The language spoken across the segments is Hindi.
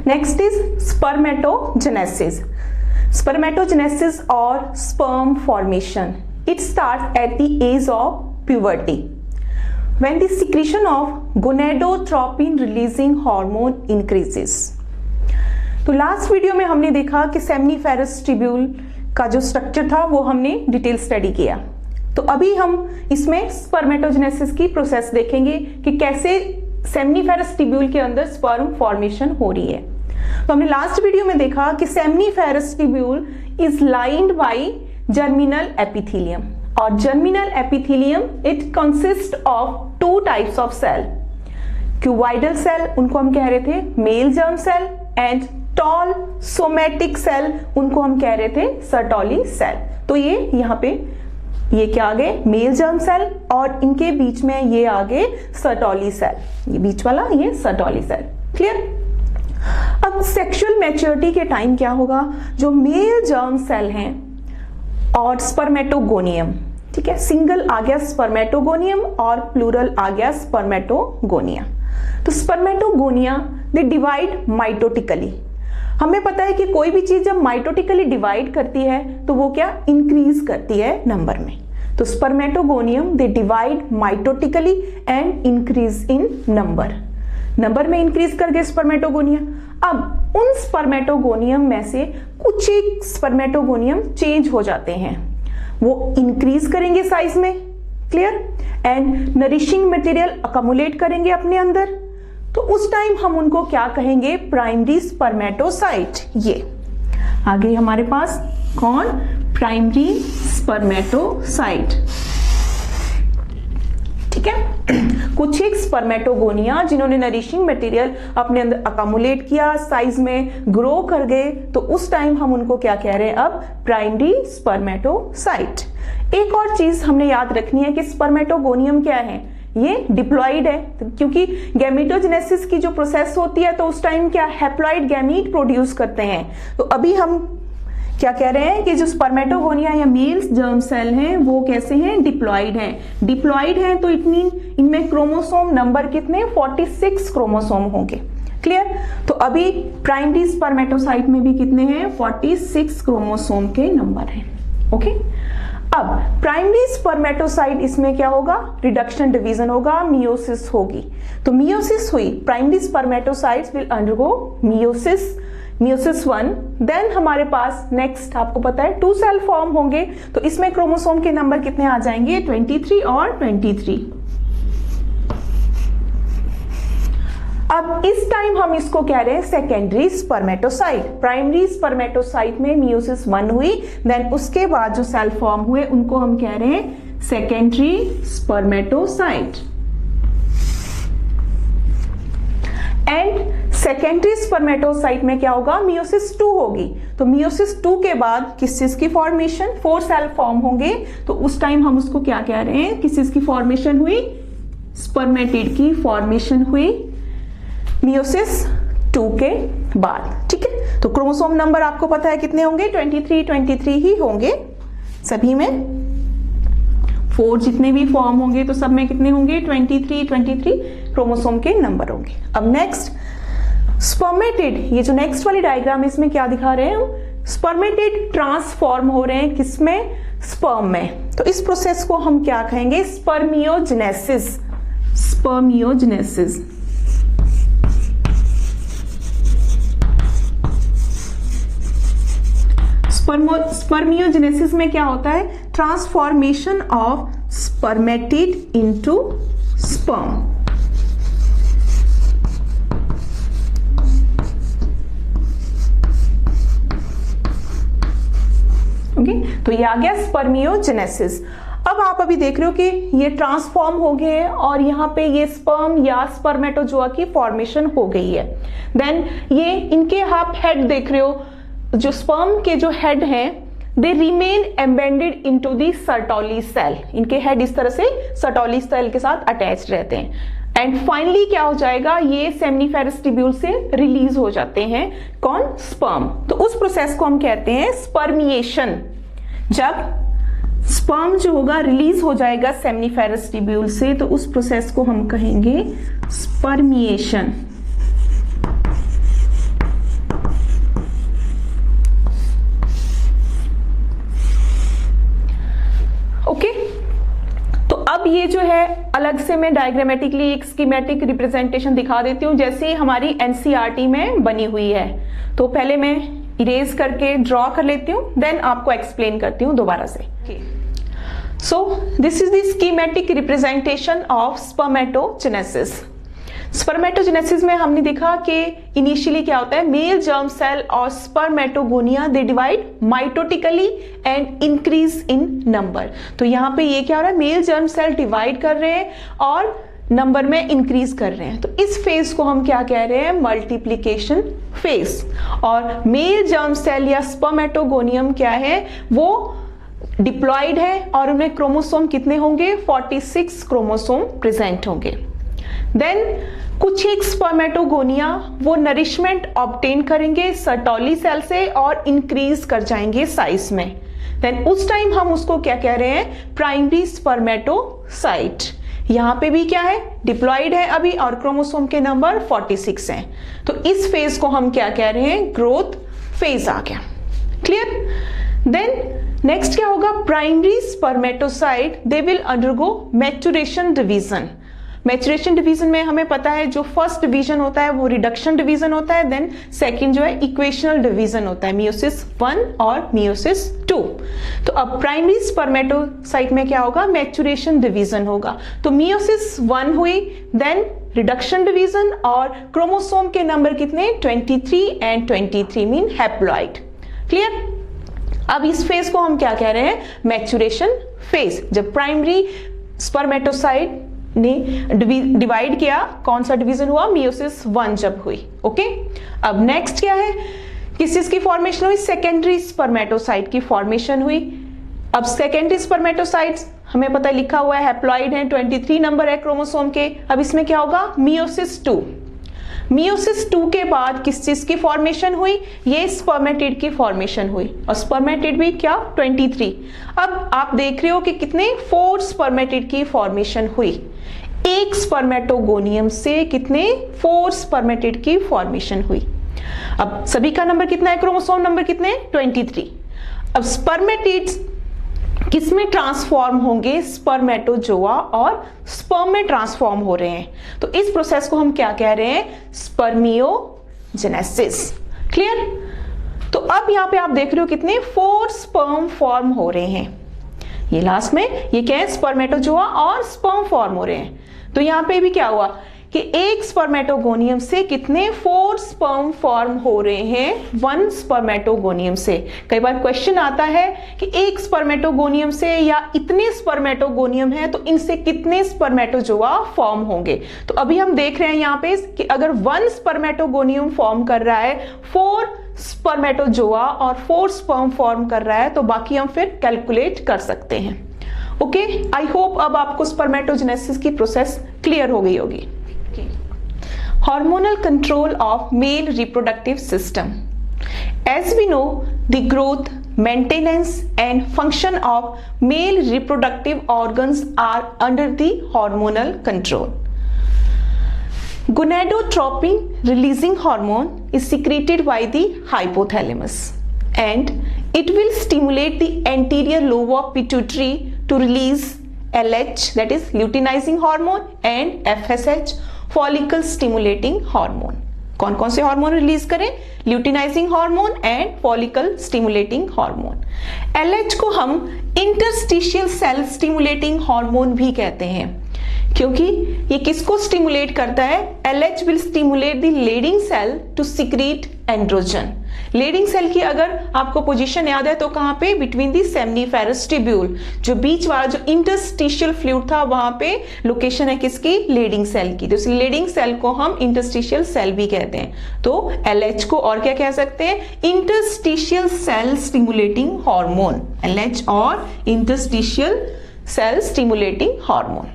Next is spermatogenesis. स्पर्मेटोजेनेसिस और sperm formation. It starts at the age of puberty when the secretion of gonadotropin releasing hormone increases. तो लास्ट वीडियो में हमने देखा कि सेमनीफेरस ट्यूब्यूल का जो स्ट्रक्चर था वो हमने डिटेल स्टडी किया. तो अभी हम इसमें स्पर्मेटोजेनेसिस की प्रोसेस देखेंगे कि कैसे सेमनीफेरस ट्यूब्यूल के अंदर स्पर्म फॉर्मेशन हो रही है. तो हमने लास्ट वीडियो में देखा कि seminiferous tubule is lined by germinal epithelium, और germinal epithelium it consist of two types of cell. Cuboidal cell उनको हम कह रहे थे male germ cell, and tall somatic cell उनको हम कह रहे थे सर्टोली सेल. तो ये यहाँ पे ये क्या आ गए मेल जर्म सेल, और इनके बीच में ये आ गए सर्टोली सेल. ये बीच वाला ये सर्टोली सेल. क्लियर. अब सेक्सुअल मैच्योरिटी के टाइम क्या होगा, जो मेल जर्म सेल हैं और स्पर्मेटोगोनियम, ठीक है, सिंगल आ गया स्पर्मेटोगोनियम और प्लूरल आ गया स्पर्मेटोगोनिया. तो स्पर्मेटोगोनिया दे डिवाइड माइटोटिकली. हमें पता है कि कोई भी चीज जब माइटोटिकली डिवाइड करती है तो वो क्या इंक्रीज करती है नंबर में. तो spermatogonium they divide mitotically and increase in number में इंक्रीज कर गए स्पर्मेटोगोनिया. अब उन स्पर्मेटोगोनियम में से कुछ एक स्पर्मेटोगोनियम चेंज हो जाते हैं, वो इंक्रीज करेंगे साइज में. क्लियर. एंड नरिशिंग मटेरियल अकमुलेट करेंगे अपने अंदर. तो उस टाइम हम उनको क्या कहेंगे, प्राइमरी स्पर्मेटोसाइट. ये आगे हमारे पास कौन, प्राइमरी स्पर्मेटोसाइट. ठीक है. कुछ एक स्पर्मेटोगोनिया जिन्होंने नरिशिंग मटेरियल अपने अंदर अकामुलेट किया, साइज में ग्रो कर गए, तो उस टाइम हम उनको क्या कह रहे हैं, अब प्राइमरी स्पर्मेटोसाइट. एक और चीज हमने याद रखनी है कि स्पर्मेटोगोनियम क्या है, ये डिप्लॉइड है. क्योंकि गैमेटोजेनेसिस की जो प्रोसेस होती है तो उस टाइम क्या हैप्लॉइड गैमीट प्रोड्यूस करते हैं. तो अभी हम क्या कह रहे हैं कि जो स्पर्मेटोगोनिया या मेल जर्म सेल हैं वो कैसे हैं, डिप्लॉइड हैं. डिप्लॉइड हैं तो इट मीन इनमें क्रोमोसोम नंबर कितने, 46 क्रोमोसोम होंगे. क्लियर. तो अभी प्राइमरी स्पर्मेटोसाइट में भी कितने हैं, 46 क्रोमोसोम के नंबर हैं. ओके. अब प्राइमरी स्पर्मेटोसाइट इसमें क्या होगा, रिडक्शन डिवीजन होगा, मियोसिस होगी. तो मियोसिस हुई, primary spermatocytes will undergo meiosis 1. Then हमारे पास नेक्स्ट आपको पता है 2 सेल फॉर्म होंगे. तो इसमें क्रोमोसोम के नंबर कितने आ जाएंगे, 23 और 23. अब इस टाइम हम इसको कह रहे हैं सेकेंडरी स्पर्मेटोसाइट. प्राइमरी स्पर्मेटोसाइट में मियोसिस 1 हुई, देन उसके बाद जो सेल फॉर्म हुए उनको हम कह रहे हैं secondary spermatocyte. And secondary spermatocyte में क्या होगा, मियोसिस 2 होगी. तो मियोसिस 2 के बाद किस चीज की फॉर्मेशन, 4 सेल फॉर्म होंगे. तो उस टाइम हम उसको क्या कह रहे हैं, किस चीज की फॉर्मेशन हुई, स्पर्मेटिड की फॉर्मेशन हुई मियोसिस 2 के बाद. ठीक है. तो क्रोमोसोम नंबर आपको पता है कितने होंगे, 23 ही होंगे सभी में. 4 जितने भी फॉर्म होंगे तो सब में कितने होंगे, 23 क्रोमोसोम के नंबर होंगे. अब नेक्स्ट स्पर्मेटिड, ये जो नेक्स्ट वाली डायग्राम है इसमें क्या दिखा रहे हैं हम, स्पर्मेटिड ट्रांसफॉर्म हो रहे हैं किसमें, स्पर्म में. तो इस प्रोसेस को हम क्या कहेंगे, स्पर्मियोजेनेसिस. स्पर्मियोजेनेसिस. स्पर्मियोजेनेसिस में क्या होता है, transformation of spermatid into sperm. Okay. तो ये आ गया स्पर्मियोजेनेसिस. अब आप अभी देख रहे हो कि ये ट्रांसफॉर्म हो गए हैं और यहाँ पे ये स्पर्म या स्पर्मेटोजोआ की फॉर्मेशन हो गई है. देन ये इनके आप हेड देख रहे हो, जो स्पर्म के जो हेड हैं they remain embedded into the Sertoli cell. इनके हेड इस तरह से सर्टोली सेल के साथ अटैच रहते हैं. एंड फाइनली क्या हो जाएगा, ये सेमनीफेरस ट्यूब्यूल से रिलीज हो जाते हैं कौन, स्पर्म. तो उस प्रोसेस को हम कहते हैं स्पर्मिएशन. जब स्पर्म जो होगा रिलीज हो जाएगा सेमनीफेरस ट्यूब्यूल से, तो उस प्रोसेस को हम कहेंगे स्पर्मिएशन. जो है अलग से मैं डायग्रामेटिकली एक स्कीमेटिक रिप्रेजेंटेशन दिखा देती हूँ जैसे हमारी एनसीईआरटी में बनी हुई है। तो पहले मैं इरेज करके ड्रॉ कर लेती हूँ, देन आपको एक्सप्लेन करती हूँ दोबारा से। So this is the schematic representation of spermatogenesis. Spermatogenesis में हमने देखा कि इनिशियली क्या होता है, मेल जर्म सेल और spermatogonia they divide mitotically and increase in number. तो यहाँ पे ये क्या हो रहा है, मेल जर्म सेल डिवाइड कर रहे हैं और नंबर में इंक्रीज कर रहे हैं। तो इस फेज को हम क्या कह रहे हैं, मल्टीप्लीकेशन फेज। और मेल जर्म सेल या स्पर्मेटोगोनियम क्या है, वो डिप्लॉयड है और उनमें क्रोमोसोम कितने होंगे, 46 क्रोमोसोम प्रेजेंट होंगे। देन कुछ एक स्पर्मेटोगोनिया वो नरिशमेंट ऑब्टेन करेंगे सर्टोली सेल से और इंक्रीज कर जाएंगे साइज में। देन उस टाइम हम उसको क्या कह रहे हैं, प्राइमरी स्पर्मेटोसाइट। यहां पे भी क्या है, डिप्लॉयड है अभी और क्रोमोसोम के नंबर 46 हैं। तो इस फेज को हम क्या कह रहे हैं, ग्रोथ फेज आ गया। क्लियर। देन नेक्स्ट क्या होगा, primary spermatocyte they will undergo maturation division. Maturation division में हमें पता है जो फर्स्ट डिवीजन होता है वो रिडक्शन डिवीजन होता है, देन सेकंड जो है इक्वेशनल डिवीजन होता है, मियोसिस 1 और मियोसिस 2। तो अब प्राइमरी स्पर्मेटोसाइट में क्या होगा, मैच्योरेशन डिवीजन होगा। तो मियोसिस 1 हुई, देन रिडक्शन डिवीजन और क्रोमोसोम के नंबर कितने, 23 एंड 23 मीन हैप्लॉइड। क्लियर। अब इस फेज को हम क्या कह रहे हैं, मैच्योरेशन फेज। जब प्राइमरी स्पर्मेटोसाइट ने डिवाइड किया, कौन सा डिवीजन हुआ, मियोसिस 1 जब हुई। ओके। अब नेक्स्ट क्या है, किस चीज की फॉर्मेशन हुई, सेकेंडरी स्पर्मेटोसाइट की फॉर्मेशन हुई। अब सेकेंडरी स्पर्मेटोसाइट्स हमें पता लिखा हुआ है हैप्लॉइड है, 23 नंबर है क्रोमोसोम के। अब इसमें क्या होगा, मियोसिस 2। मियोसिस 2 के बाद किस चीज की फॉर्मेशन हुई, ये स्पर्मेटिड की फॉर्मेशन हुई और स्पर्मेटिड भी क्या, 23। अब आप देख रहे हो कि कितने, 4 स्पर्मेटिड की फॉर्मेशन हुई। एक स्पर्मेटोगोनियम से कितने, 4 स्पर्मेटिड की फॉर्मेशन हुई। अब सभी का नंबर कितना है, क्रोमोसोम नंबर कितने, 23। अब स्पर्मेटिड्स किसमें ट्रांसफॉर्म होंगे, स्पर्मेटोजोआ और स्पर्म में ट्रांसफॉर्म हो रहे हैं। तो इस प्रोसेस को हम क्या कह रहे हैं, स्पर्मियोजेनेसिस। क्लियर। तो अब यहां पे आप देख रहे हो कितने, 4 स्पर्म फॉर्म हो रहे हैं। ये लास्ट में ये क्या है, स्पर्मेटोजोआ और स्पर्म फॉर्म हो रहे हैं। तो यहां पे भी क्या हुआ कि एक स्पर्मेटोगोनियम से कितने, 4 स्पर्म फॉर्म हो रहे हैं 1 स्पर्मेटोगोनियम से। कई बार क्वेश्चन आता है कि एक स्पर्मेटोगोनियम से या इतने स्पर्मेटोगोनियम है तो इनसे कितने स्पर्मेटोजोआ फॉर्म होंगे। तो अभी हम देख रहे हैं यहाँ पे कि अगर 1 स्पर्मेटोगोनियम फॉर्म कर रहा है, 4 स्पर्मेटोजोआ और 4 स्पर्म फॉर्म कर रहा है, तो बाकी हम फिर कैलकुलेट कर सकते हैं। ओके। आई होप अब आपको स्पर्मेटोजेनेसिस की प्रोसेस क्लियर हो गई होगी। Hormonal control of male reproductive system. As we know, the growth, maintenance and function of male reproductive organs are under the hormonal control. Gonadotropin releasing hormone is secreted by the hypothalamus and it will stimulate the anterior lobe of pituitary to release LH, that is luteinizing hormone, and FSH, follicle stimulating hormone. कौन कौन से हार्मोन रिलीज करें, luteinizing hormone and follicle stimulating hormone. LH को हम इंटरस्टिशियल सेल स्टिमुलेटिंग हार्मोन भी कहते हैं, क्योंकि ये किसको स्टिमुलेट करता है, LH will stimulate the Leydig cell to secrete androgen. Leydig cell की अगर आपको पोजीशन याद है तो कहां पे, बिटवीन दी सेमनीफेरस ट्यूब्यूल, जो बीच वाला जो इंटरस्टिशियल फ्लूइड था वहां पे लोकेशन है किसकी, लेडिंग सेल की। तो इस लेडिंग सेल को हम इंटरस्टिशियल सेल भी कहते हैं। तो एलएच को और क्या कह सकते हैं, interstitial cell stimulating hormone, LH और interstitial cell stimulating hormone.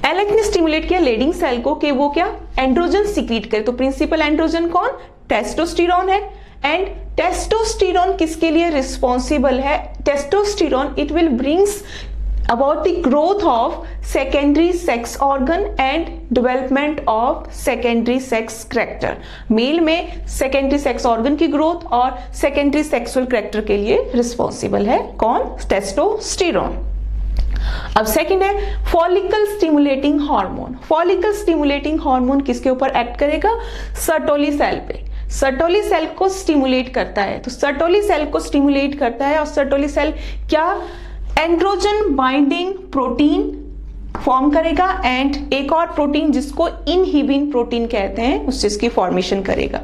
LH ने स्टिमुलेट किया लेडिंग सेल को कि वो क्या, एंड्रोजन सिक्रीट करे। तो प्रिंसिपल एंड्रोजन कौन, टेस्टोस्टेरोन है। एंड टेस्टोस्टेरोन किसके लिए रिस्पॉन्सिबल है, testosterone it will brings about the growth of secondary sex organ and development of secondary sex character। Male में secondary sex organ की growth और secondary sexual character के लिए responsible है कौन, टेस्टोस्टेरोन। अब सेकंड है follicle stimulating hormone. Follicle stimulating hormone किसके ऊपर एक्ट करेगा? सर्टोली सेल पे। सर्टोली सेल को स्टिमुलेट करता है, तो सर्टोली सेल को स्टिमुलेट करता है और सर्टोली सेल क्या? एंड्रोजन बाइंडिंग प्रोटीन फॉर्म करेगा एंड एक और प्रोटीन जिसको इनहिबिन प्रोटीन कहते हैं उस चीज की फॉर्मेशन करेगा।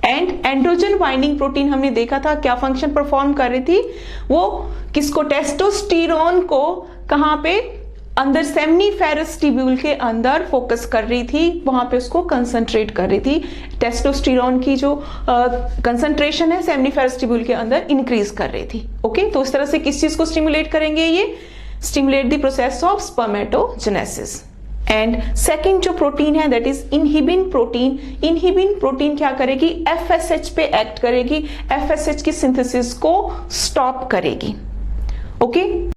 एंड एंड्रोजन बाइंडिंग प्रोटीन हमने देखा था क्या फंक्शन परफॉर्म कर रही थी? वो किसको? टेस्टोस्टेरोन को कहां पे? अंदर सेमनीफेरस ट्यूब्यूल के अंदर फोकस कर रही थी, वहां पे उसको कंसंट्रेट कर रही थी। टेस्टोस्टेरोन की जो कंसंट्रेशन है सेमनीफेरस ट्यूब्यूल के अंदर इंक्रीज कर रही थी। ओके, तो इस तरह से किस चीज को स्टिमुलेट करेंगे? ये stimulate the process of spermatogenesis. And second जो प्रोटीन है that is inhibin protein. Inhibin protein क्या करेगी? एफएसएच पे एक्ट करेगी, एफएसएच की सिंथेसिस को स्टॉप करेगी। ओके